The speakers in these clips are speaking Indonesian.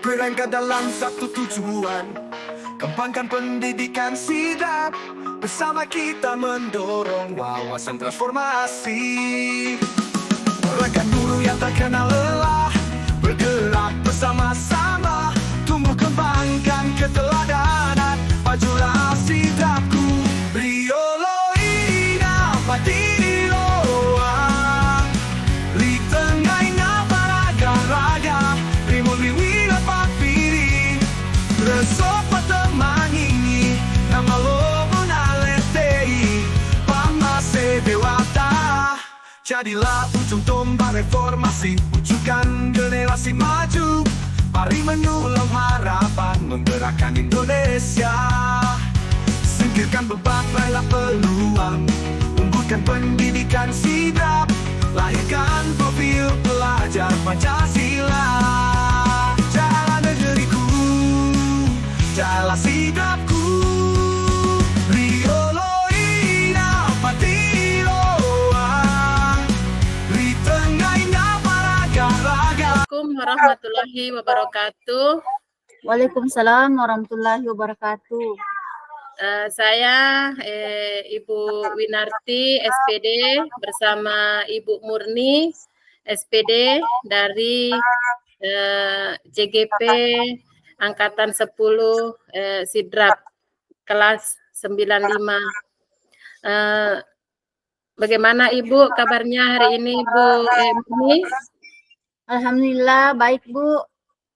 berangkat dalam satu tujuan, kembangkan pendidikan sidap. Bersama kita mendorong wawasan transformasi. Rekan guru yang tak kenal lelah, bergerak bersama-sama, tumbuh kembangkan keteladanan. Majulah sidapku, Rioloina Patiloa, Li Tengai Naparaga-raga, Primun Liwila Papiri, Resopa teman ini, nama lobon aletei, Pamase Dewata. Jadilah ujung tombak reformasi, wujudkan generasi maju. Mari menyulam harapan, menggerakkan Indonesia. Singkirkan beban, raihlah peluang, unggulkan pendidikan sidap. Lahirkan profil pelajar Pancasila. Jalan negeriku, jalan sidapku, Rioloina Patiloa, Li Tengai Naparaga-raga. Assalamualaikum warahmatullahi wabarakatuh. Waalaikumsalam warahmatullahi wabarakatuh. Saya Ibu Winarti SPD bersama Ibu Murni SPD dari JGP Angkatan 10 Sidrap kelas 95. Bagaimana Ibu kabarnya hari ini, Bu Murni? Alhamdulillah baik Bu.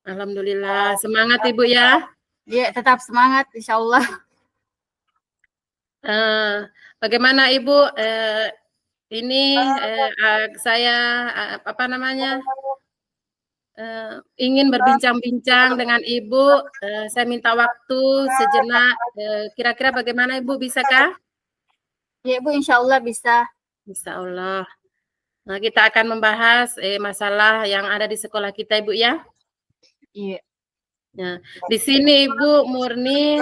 Alhamdulillah, semangat Ibu ya. Ya, tetap semangat insyaallah. Bagaimana Ibu? Ini saya ingin berbincang-bincang dengan Ibu. Saya minta waktu sejenak. Kira-kira bagaimana Ibu, bisakah? Ya Bu, insyaallah bisa. Insya Allah. Nah, kita akan membahas masalah yang ada di sekolah kita, Ibu ya. Iya. Nah, di sini Ibu Murni,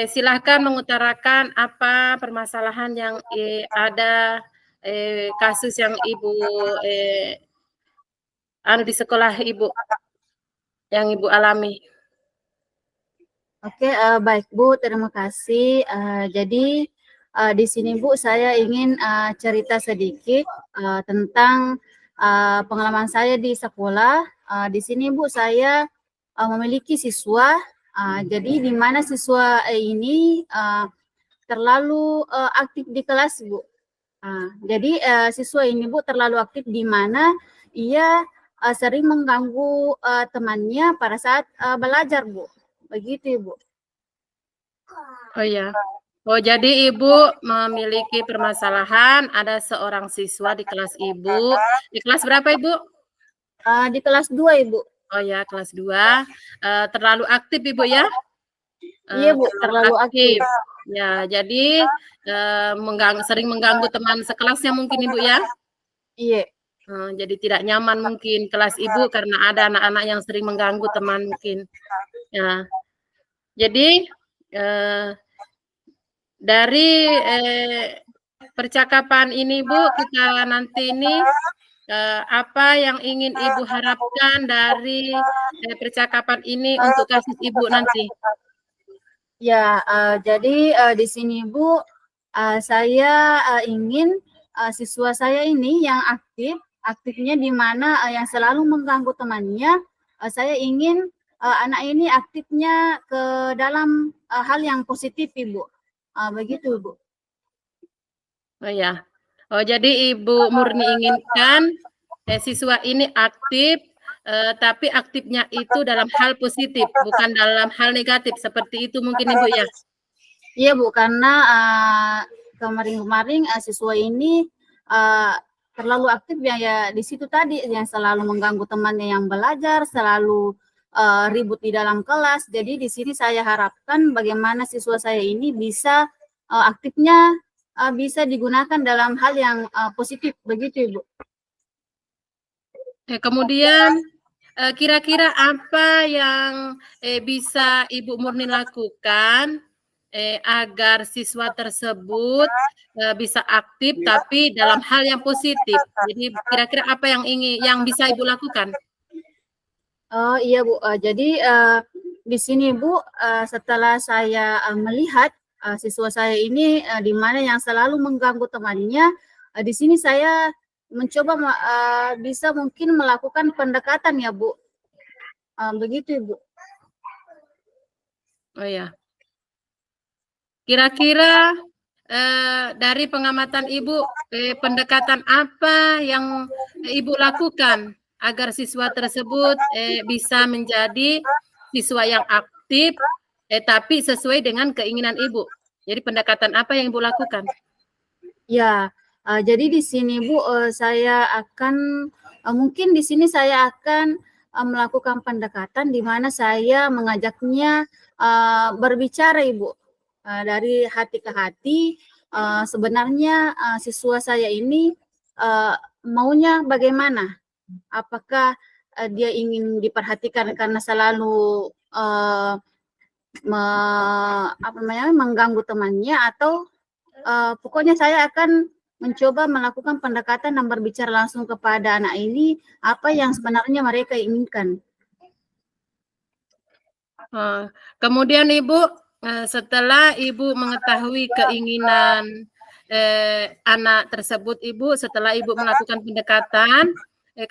silahkan mengutarakan apa permasalahan yang ada, kasus yang Ibu di sekolah Ibu, yang Ibu alami. Oke, baik Bu, terima kasih. Jadi di sini Bu, saya ingin cerita sedikit tentang pengalaman saya di sekolah. Di sini Bu, saya memiliki siswa. Jadi di mana siswa ini terlalu aktif di kelas Bu. Jadi siswa ini Bu terlalu aktif di mana ia sering mengganggu temannya pada saat belajar Bu. Begitu Ibu. Oh ya. Oh, jadi Ibu memiliki permasalahan ada seorang siswa di kelas Ibu. Di kelas berapa Ibu? Di kelas 2 Ibu. Oh ya, kelas 2. Terlalu aktif Ibu ya? Iya Bu, terlalu aktif. Ya, jadi sering mengganggu teman sekelasnya mungkin Ibu ya? Iya. Jadi tidak nyaman mungkin kelas Ibu karena ada anak-anak yang sering mengganggu teman mungkin. Ya. Jadi dari percakapan ini Bu, kita nanti ini apa yang ingin Ibu harapkan dari percakapan ini untuk kasus Ibu nanti? Ya, jadi di sini Bu, saya ingin siswa saya ini yang aktifnya di mana yang selalu mengganggu temannya, saya ingin anak ini aktifnya ke dalam hal yang positif Ibu. Begitu Bu. Oh ya. Oh, jadi Ibu Murni inginkan siswa ini aktif, tapi aktifnya itu dalam hal positif, bukan dalam hal negatif, seperti itu mungkin Ibu ya? Iya Bu, karena kemarin-kemarin siswa ini terlalu aktif ya di situ tadi yang selalu mengganggu temannya yang belajar, selalu ribut di dalam kelas. Jadi di sini saya harapkan bagaimana siswa saya ini bisa aktifnya bisa digunakan dalam hal yang positif, begitu Ibu. Kemudian kira-kira apa yang bisa Ibu Murni lakukan agar siswa tersebut bisa aktif tapi dalam hal yang positif? Jadi kira-kira apa yang bisa Ibu lakukan? Oh iya Bu, jadi di sini Bu, setelah saya melihat siswa saya ini di mana yang selalu mengganggu temannya, di sini saya mencoba bisa mungkin melakukan pendekatan ya Bu, begitu Bu. Oh ya. Kira-kira dari pengamatan Ibu, pendekatan apa yang Ibu lakukan agar siswa tersebut bisa menjadi siswa yang aktif, tapi sesuai dengan keinginan Ibu? Jadi pendekatan apa yang Ibu lakukan? Ya, jadi di sini Bu, saya akan mungkin di sini saya akan melakukan pendekatan di mana saya mengajaknya berbicara Ibu, dari hati ke hati. Sebenarnya siswa saya ini maunya bagaimana? Apakah dia ingin diperhatikan karena selalu mengganggu temannya, atau pokoknya saya akan mencoba melakukan pendekatan dan berbicara langsung kepada anak ini apa yang sebenarnya mereka inginkan. Kemudian Ibu, setelah Ibu mengetahui keinginan anak tersebut, Ibu, setelah Ibu melakukan pendekatan,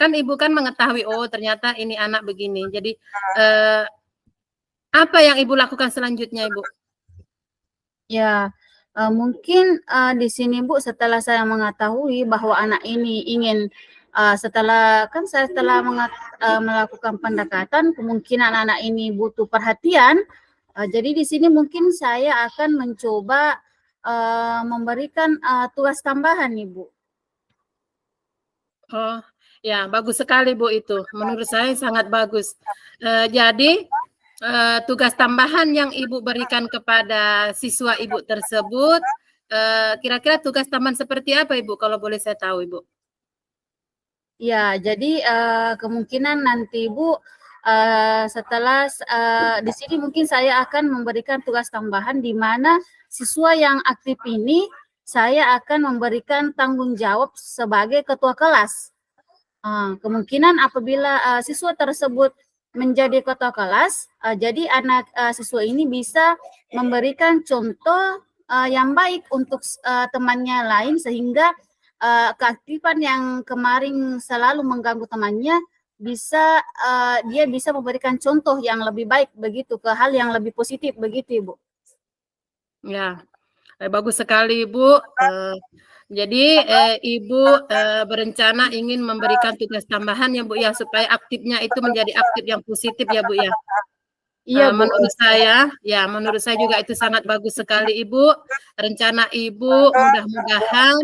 kan Ibu kan mengetahui, oh ternyata ini anak begini. Jadi apa yang Ibu lakukan selanjutnya, Ibu? Ya, mungkin di sini Bu, setelah saya mengetahui bahwa anak ini ingin setelah melakukan pendekatan, kemungkinan anak ini butuh perhatian. Jadi di sini mungkin saya akan mencoba memberikan tugas tambahan nih Bu. Oh, ya bagus sekali Bu itu. Menurut saya sangat bagus. Jadi tugas tambahan yang Ibu berikan kepada siswa Ibu tersebut, kira-kira tugas tambahan seperti apa Ibu, kalau boleh saya tahu Ibu? Ya, jadi kemungkinan nanti Bu, setelah di sini mungkin saya akan memberikan tugas tambahan di mana siswa yang aktif ini saya akan memberikan tanggung jawab sebagai ketua kelas. Kemungkinan apabila siswa tersebut menjadi ketua kelas, jadi anak siswa ini bisa memberikan contoh yang baik untuk temannya lain, sehingga keaktifan yang kemarin selalu mengganggu temannya bisa dia bisa memberikan contoh yang lebih baik begitu, ke hal yang lebih positif begitu Ibu. Ya, bagus sekali Ibu. Jadi Ibu berencana ingin memberikan tugas tambahan ya Bu ya, supaya aktifnya itu menjadi aktif yang positif ya Bu ya. Iya Bu. Menurut saya juga itu sangat bagus sekali Ibu. Rencana Ibu mudah-mudahan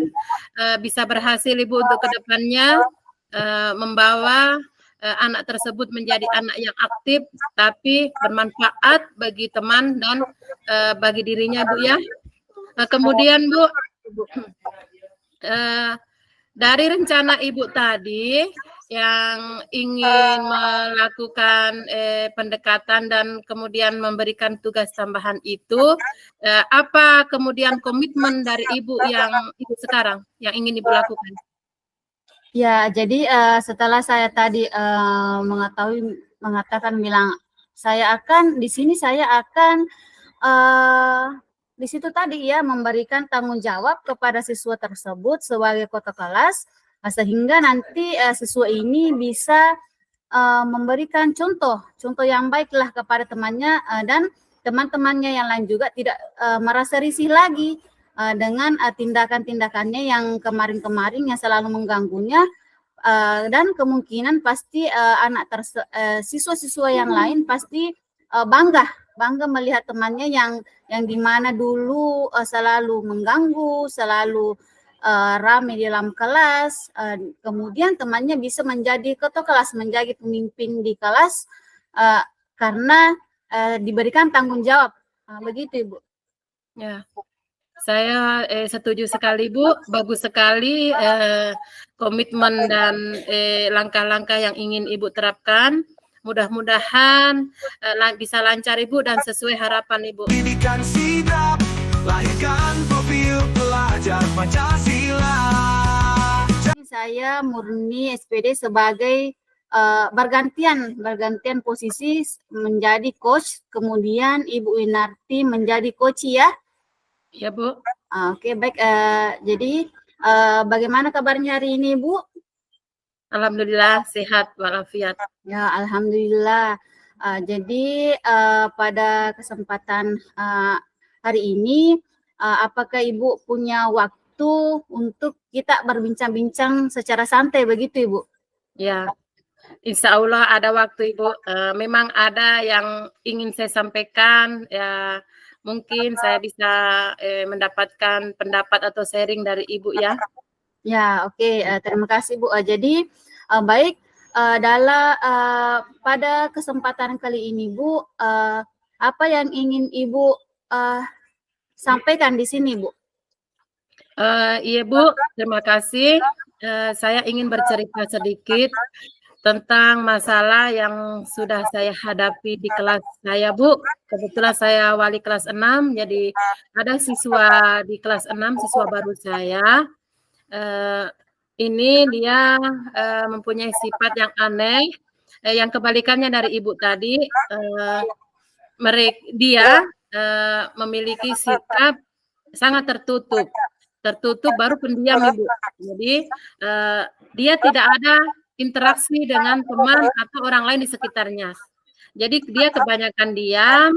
bisa berhasil Ibu untuk kedepannya membawa anak tersebut menjadi anak yang aktif tapi bermanfaat bagi teman dan bagi dirinya Bu ya. Kemudian Bu, dari rencana Ibu tadi yang ingin melakukan pendekatan dan kemudian memberikan tugas tambahan itu, apa kemudian komitmen dari Ibu yang Ibu sekarang yang ingin Ibu lakukan? Ya, jadi setelah saya tadi bilang saya akan di sini saya akan di situ tadi ya memberikan tanggung jawab kepada siswa tersebut sebagai ketua kelas, sehingga nanti siswa ini bisa memberikan contoh yang baiklah kepada temannya, dan teman-temannya yang lain juga tidak merasa risih lagi dengan tindakan-tindakannya yang kemarin-kemarin yang selalu mengganggunya, dan kemungkinan pasti siswa-siswa yang lain pasti bangga melihat temannya yang di mana dulu selalu mengganggu, selalu ramai di dalam kelas, kemudian temannya bisa menjadi ketua kelas, menjadi pemimpin di kelas karena diberikan tanggung jawab, begitu Ibu. Ya, saya setuju sekali Bu, bagus sekali komitmen dan langkah-langkah yang ingin Ibu terapkan. Mudah-mudahan bisa lancar Ibu dan sesuai harapan Ibu. Pendidikan sigap, lahirkan profil pelajar Pancasila. Saya murni SPD sebagai bergantian posisi menjadi coach, kemudian Ibu Winarti menjadi coach ya. Ya, Bu. Oke, baik. Jadi bagaimana kabarnya hari ini, Bu? Alhamdulillah sehat walafiat. Ya, alhamdulillah. Jadi pada kesempatan hari ini, apakah Ibu punya waktu untuk kita berbincang-bincang secara santai begitu, Ibu? Ya, insya Allah ada waktu, Ibu. Memang ada yang ingin saya sampaikan, ya mungkin saya bisa mendapatkan pendapat atau sharing dari Ibu ya. Ya, oke. Terima kasih, Bu. Jadi baik, pada kesempatan kali ini, Bu, apa yang ingin Ibu sampaikan di sini, Bu? Iya, Bu, terima kasih. Saya ingin bercerita sedikit tentang masalah yang sudah saya hadapi di kelas saya, Bu. Kebetulan saya wali kelas 6, jadi ada siswa di kelas 6, siswa baru saya. Ini dia mempunyai sifat yang aneh, yang kebalikannya dari Ibu tadi. Dia memiliki sikap sangat tertutup baru pendiam, Ibu. Jadi dia tidak ada interaksi dengan teman atau orang lain di sekitarnya. Jadi dia kebanyakan diam.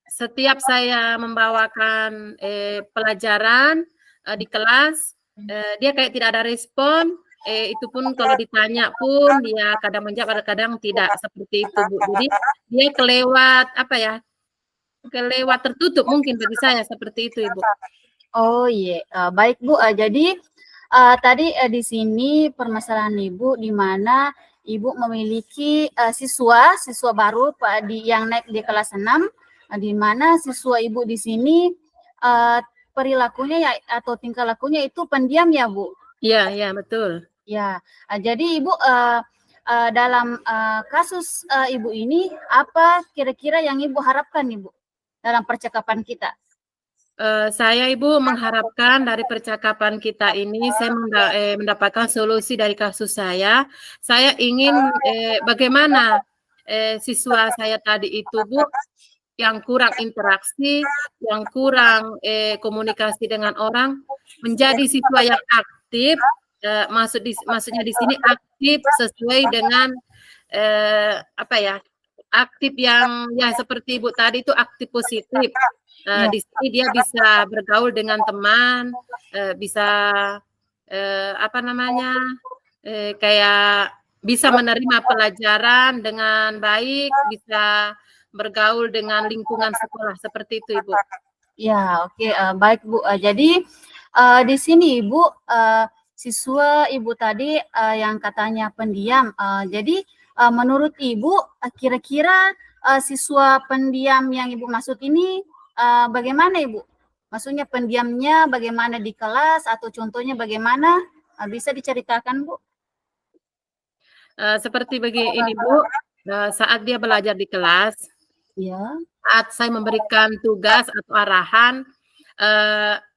Setiap saya membawakan pelajaran di kelas, dia kayak tidak ada respon. Itu pun kalau ditanya pun dia kadang menjawab, kadang tidak, seperti itu, Bu. Jadi dia kelewat tertutup mungkin bagi saya, seperti itu, Ibu. Oh iya, baik, Bu. Jadi tadi di sini permasalahan Ibu di mana Ibu memiliki siswa baru yang naik di kelas 6, di mana siswa Ibu di sini perilakunya ya atau tingkah lakunya itu pendiam ya, Bu? Iya, betul. Ya, jadi Ibu dalam kasus Ibu ini apa kira-kira yang Ibu harapkan, Ibu, dalam percakapan kita? Saya, Ibu, mengharapkan dari percakapan kita ini saya mendapatkan solusi dari kasus saya. Saya ingin bagaimana siswa saya tadi itu, Bu, yang kurang interaksi, yang kurang komunikasi dengan orang, menjadi siswa yang aktif. Maksudnya di sini aktif sesuai dengan aktif yang ya seperti Ibu tadi itu aktif positif. Di sini dia bisa bergaul dengan teman, bisa kayak bisa menerima pelajaran dengan baik, bisa bergaul dengan lingkungan sekolah, seperti itu, Ibu. Ya, oke, baik, Bu. Jadi di sini Ibu siswa Ibu tadi yang katanya pendiam. Jadi menurut Ibu kira-kira siswa pendiam yang Ibu maksud ini bagaimana, Ibu? Maksudnya pendiamnya bagaimana di kelas atau contohnya bagaimana? Bisa diceritakan, Bu? Seperti begini, Bu. Saat dia belajar di kelas, ya, saat saya memberikan tugas atau arahan,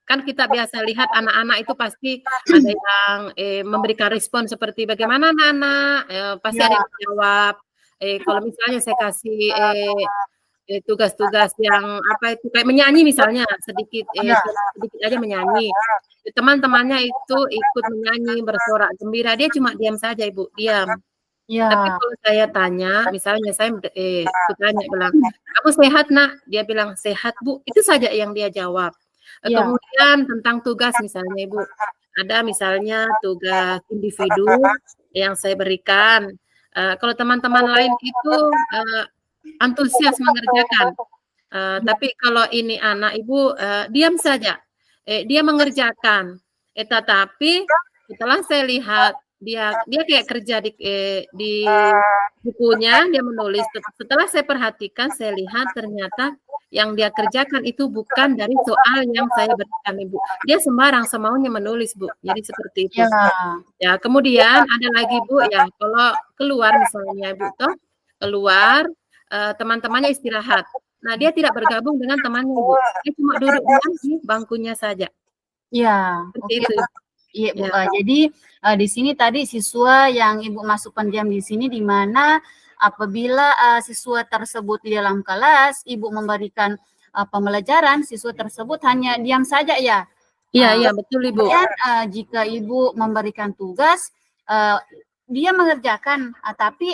kan kita biasa lihat anak-anak itu pasti ada yang memberikan respon seperti bagaimana anak-anak, pasti ada yang menjawab. Kalau misalnya saya kasih tugas-tugas yang kayak menyanyi misalnya, sedikit aja menyanyi. Teman-temannya itu ikut menyanyi, bersorak gembira, dia cuma diam saja, Ibu, diam. Tapi kalau saya tanya, misalnya saya tanya bilang, "Kamu sehat, Nak?" Dia bilang, "Sehat, Bu." Itu saja yang dia jawab. Kemudian tentang tugas misalnya, Ibu, ada misalnya tugas individu yang saya berikan. Kalau teman-teman lain itu antusias mengerjakan. Tapi kalau ini anak, Ibu, diam saja. Dia mengerjakan. Tetapi setelah saya lihat dia kayak kerja di bukunya, dia menulis. Setelah saya perhatikan, saya lihat ternyata yang dia kerjakan itu bukan dari soal yang saya berikan, Ibu. Dia sembarang semaunya menulis, Bu. Jadi seperti itu. Ya, kemudian ada lagi, Bu, ya kalau keluar misalnya, Ibu, keluar teman-temannya istirahat. Nah, dia tidak bergabung dengan temannya, Bu. Dia cuma duduk di bangkunya saja. Ya, seperti itu. Iya, Bu. Ya. Jadi di sini tadi siswa yang Ibu masuk pendiam di sini di mana apabila siswa tersebut di dalam kelas, Ibu memberikan pembelajaran, siswa tersebut hanya diam saja ya. Iya, Uh, iya, betul Ibu. Kemudian jika Ibu memberikan tugas, dia mengerjakan, tapi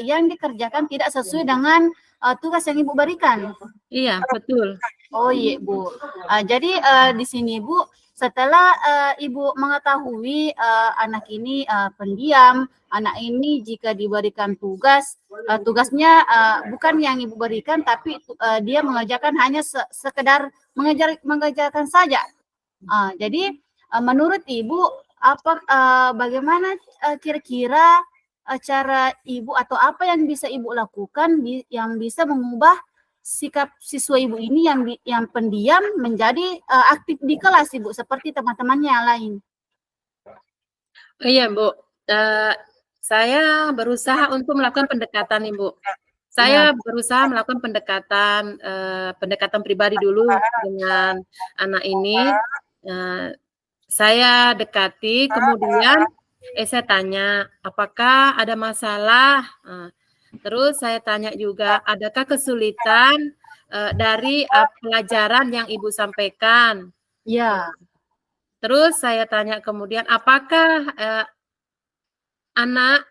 yang dikerjakan tidak sesuai dengan tugas yang Ibu berikan. Iya, betul. Oh iya, Bu. Jadi di sini Bu, setelah Ibu mengetahui anak ini pendiam, anak ini jika diberikan tugas, tugasnya bukan yang Ibu berikan, tapi dia mengerjakan hanya sekedar mengerjakan saja. Jadi menurut Ibu, bagaimana kira-kira cara Ibu atau apa yang bisa Ibu lakukan yang bisa mengubah sikap siswa Ibu ini yang pendiam menjadi aktif di kelas Ibu seperti teman-temannya yang lain? Iya, Bu. Saya berusaha untuk melakukan pendekatan, Ibu. Saya berusaha melakukan pendekatan pribadi dulu dengan anak ini. Saya dekati, kemudian saya tanya, apakah ada masalah? Terus saya tanya juga, adakah kesulitan dari pelajaran yang Ibu sampaikan? Ya. Terus saya tanya kemudian, apakah anak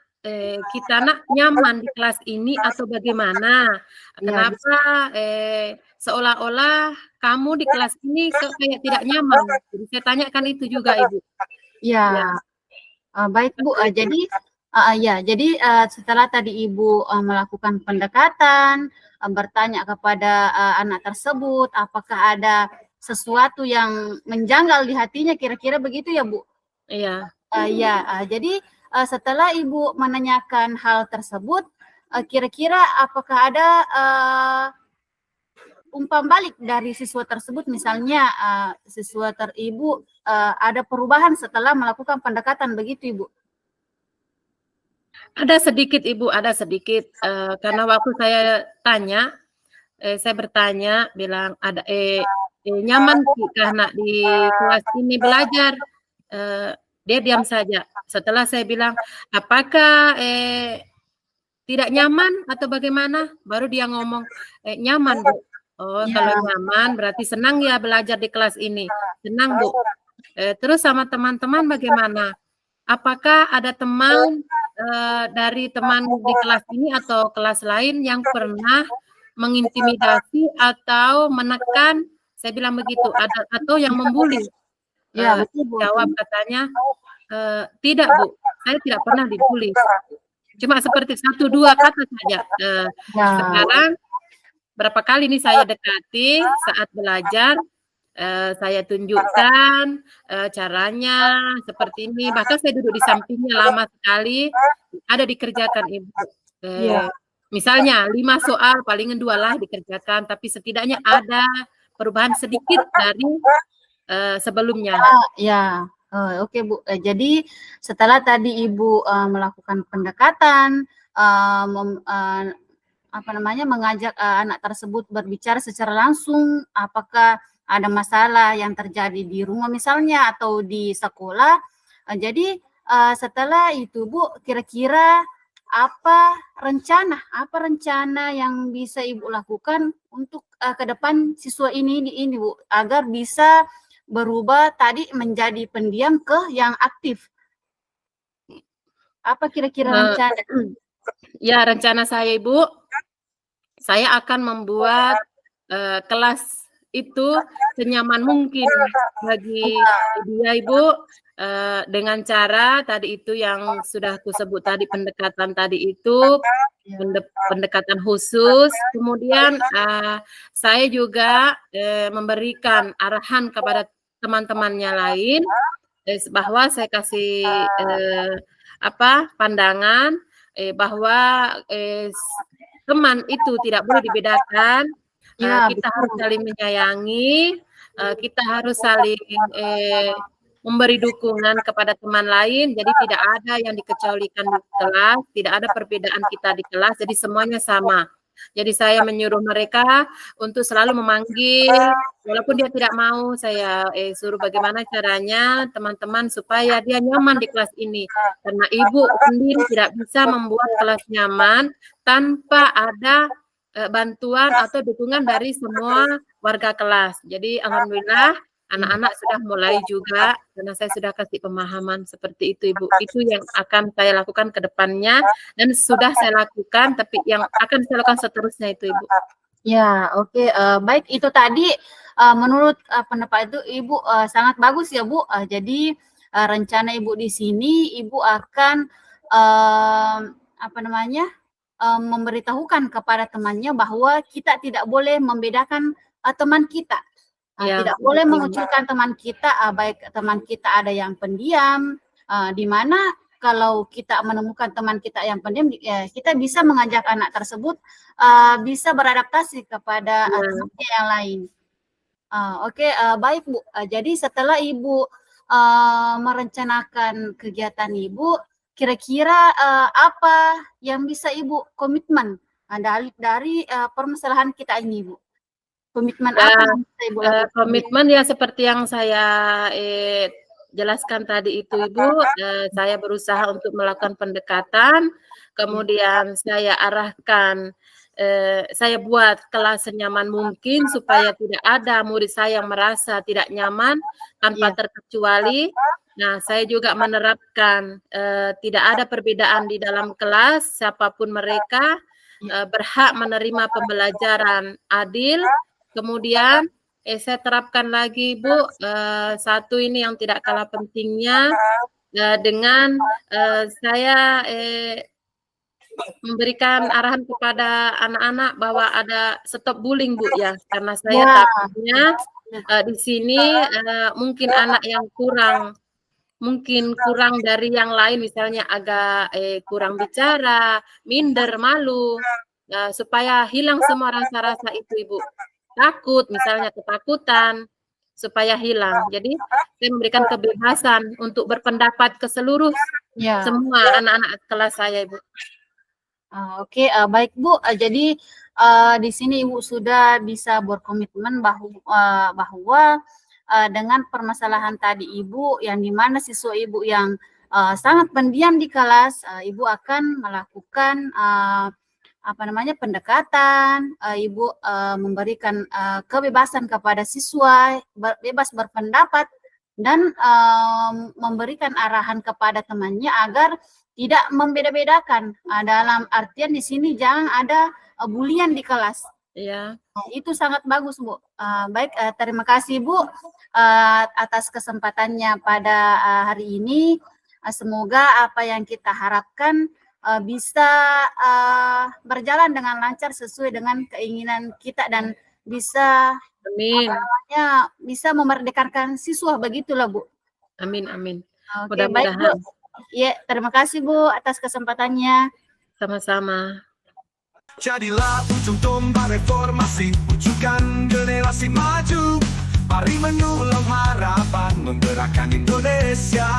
kita nyaman di kelas ini atau bagaimana? Kenapa seolah-olah kamu di kelas ini kayak tidak nyaman? Jadi saya tanyakan itu juga, Ibu. Ya. Baik Bu. Jadi setelah tadi Ibu melakukan pendekatan, bertanya kepada anak tersebut, apakah ada sesuatu yang menjanggal di hatinya, kira-kira begitu ya Bu? Iya. Jadi setelah Ibu menanyakan hal tersebut, kira-kira apakah ada umpan balik dari siswa tersebut, misalnya siswa Ibu ada perubahan setelah melakukan pendekatan begitu Ibu? Ada sedikit Ibu, ada sedikit karena waktu saya tanya, saya bertanya bilang ada nyaman karena di kelas ini belajar, dia diam saja. Setelah saya bilang, apakah tidak nyaman atau bagaimana? Baru dia ngomong, nyaman Bu. Oh, kalau nyaman berarti senang ya belajar di kelas ini. Senang Bu. Terus sama teman-teman bagaimana? Apakah ada teman dari teman di kelas ini atau kelas lain yang pernah mengintimidasi atau menekan? Saya bilang begitu. Atau yang membuli? Betul Bu. Jawab katanya, tidak Bu. Saya tidak pernah dibully. Cuma seperti 1-2 kata saja. Sekarang berapa kali nih saya dekati saat belajar, saya tunjukkan caranya seperti ini. Bahkan saya duduk di sampingnya lama sekali, ada dikerjakan Ibu. Misalnya 5 soal, palingan 2 lah dikerjakan, tapi setidaknya ada perubahan sedikit dari sebelumnya. Oke Bu. Jadi setelah tadi Ibu melakukan pendekatan, mengajak anak tersebut berbicara secara langsung, apakah ada masalah yang terjadi di rumah misalnya atau di sekolah. Jadi setelah itu Bu, kira-kira apa rencana yang bisa Ibu lakukan untuk ke depan siswa ini Bu, agar bisa berubah tadi menjadi pendiam ke yang aktif? Apa kira-kira rencana? Ya, rencana saya Ibu, saya akan membuat kelas itu senyaman mungkin bagi dia Ibu, dengan cara tadi itu yang sudah aku sebut tadi, pendekatan tadi itu, pendekatan khusus. Kemudian saya juga memberikan arahan kepada teman-temannya lain, bahwa saya kasih pandangan bahwa teman itu tidak boleh dibedakan. Kita harus saling menyayangi, kita harus saling memberi dukungan kepada teman lain. Jadi tidak ada yang dikecualikan di kelas, tidak ada perbedaan kita di kelas, jadi semuanya sama. Jadi saya menyuruh mereka untuk selalu memanggil, walaupun dia tidak mau, saya suruh bagaimana caranya teman-teman supaya dia nyaman di kelas ini. Karena ibu sendiri tidak bisa membuat kelas nyaman tanpa ada bantuan atau dukungan dari semua warga kelas. Jadi alhamdulillah anak-anak sudah mulai juga karena saya sudah kasih pemahaman seperti itu, Ibu. Itu yang akan saya lakukan ke depannya dan sudah saya lakukan, tapi yang akan saya lakukan seterusnya itu, Ibu. Ya, oke. Baik, itu tadi menurut pendapat itu Ibu sangat bagus ya, Bu. Jadi rencana Ibu di sini, Ibu akan memberitahukan kepada temannya bahwa kita tidak boleh membedakan teman kita. Ya, Tidak boleh betul. mengucilkan teman kita, baik teman kita ada yang pendiam, di mana kalau kita menemukan teman kita yang pendiam, kita bisa mengajak anak tersebut bisa beradaptasi kepada temannya yang lain. Oke, baik Bu. Jadi setelah Ibu merencanakan kegiatan Ibu, kira-kira apa yang bisa Ibu komitmen dari permasalahan kita ini, Bu? Komitmen apa yang bisa Ibu lakukan? Komitmen ya seperti yang saya jelaskan tadi itu, Ibu. Saya berusaha untuk melakukan pendekatan, kemudian saya arahkan, saya buat kelas senyaman mungkin supaya tidak ada murid saya yang merasa tidak nyaman tanpa terkecuali. Nah, saya juga menerapkan tidak ada perbedaan di dalam kelas, siapapun mereka berhak menerima pembelajaran adil. Kemudian saya terapkan lagi, Bu, satu ini yang tidak kalah pentingnya, dengan saya memberikan arahan kepada anak-anak bahwa ada stop bullying, Bu, ya, karena saya takutnya di sini mungkin anak yang kurang dari yang lain, misalnya agak kurang bicara, minder, malu, supaya hilang semua rasa-rasa itu, Ibu. Takut, misalnya ketakutan, supaya hilang. Jadi saya memberikan kebebasan untuk berpendapat ke seluruh semua anak-anak kelas saya, Ibu. Oke, baik Bu. Jadi di sini Ibu sudah bisa berkomitmen bahwa dengan permasalahan tadi Ibu, yang dimana siswa Ibu yang sangat pendiam di kelas, Ibu akan melakukan pendekatan, Ibu memberikan kebebasan kepada siswa, bebas berpendapat, dan memberikan arahan kepada temannya agar tidak membeda-bedakan. Dalam artian di sini jangan ada bulian di kelas. Iya. Itu sangat bagus, Bu. Baik, terima kasih, Bu, atas kesempatannya pada hari ini. Semoga apa yang kita harapkan bisa berjalan dengan lancar sesuai dengan keinginan kita dan bisa bisa memerdekakan siswa, begitulah, Bu. Amin, amin. Oke, baik, Bu. Ya, terima kasih, Bu, atas kesempatannya. Sama-sama. Jadilah ujung tombak reformasi, wujudkan generasi maju. Mari menyulam harapan, menggerakkan Indonesia.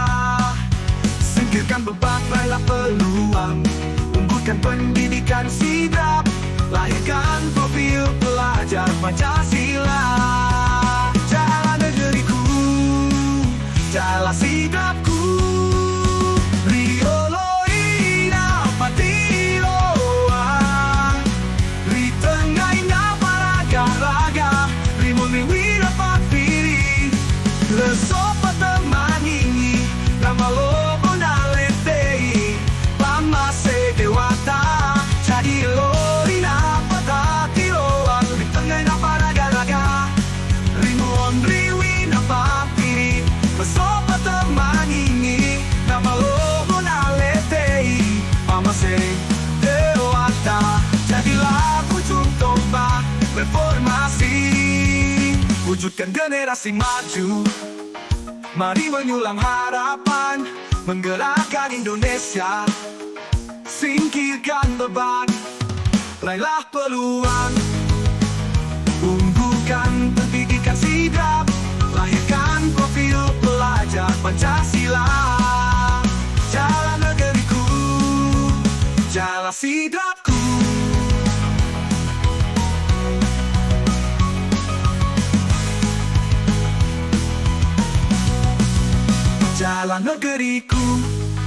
Singkirkan beban, raihlah peluang, unggulkan pendidikan sigap, lahirkan profil pelajar Pancasila. Jalan negeriku, jalan sigapku. Wujudkan generasi maju, mari menyulam harapan, menggerakkan Indonesia. Singkirkan beban, raihlah peluang, unggulkan pendidikan sigap, lahirkan profil pelajar Pancasila. Jalan negeriku, jalan sigapku. Bela negeriku.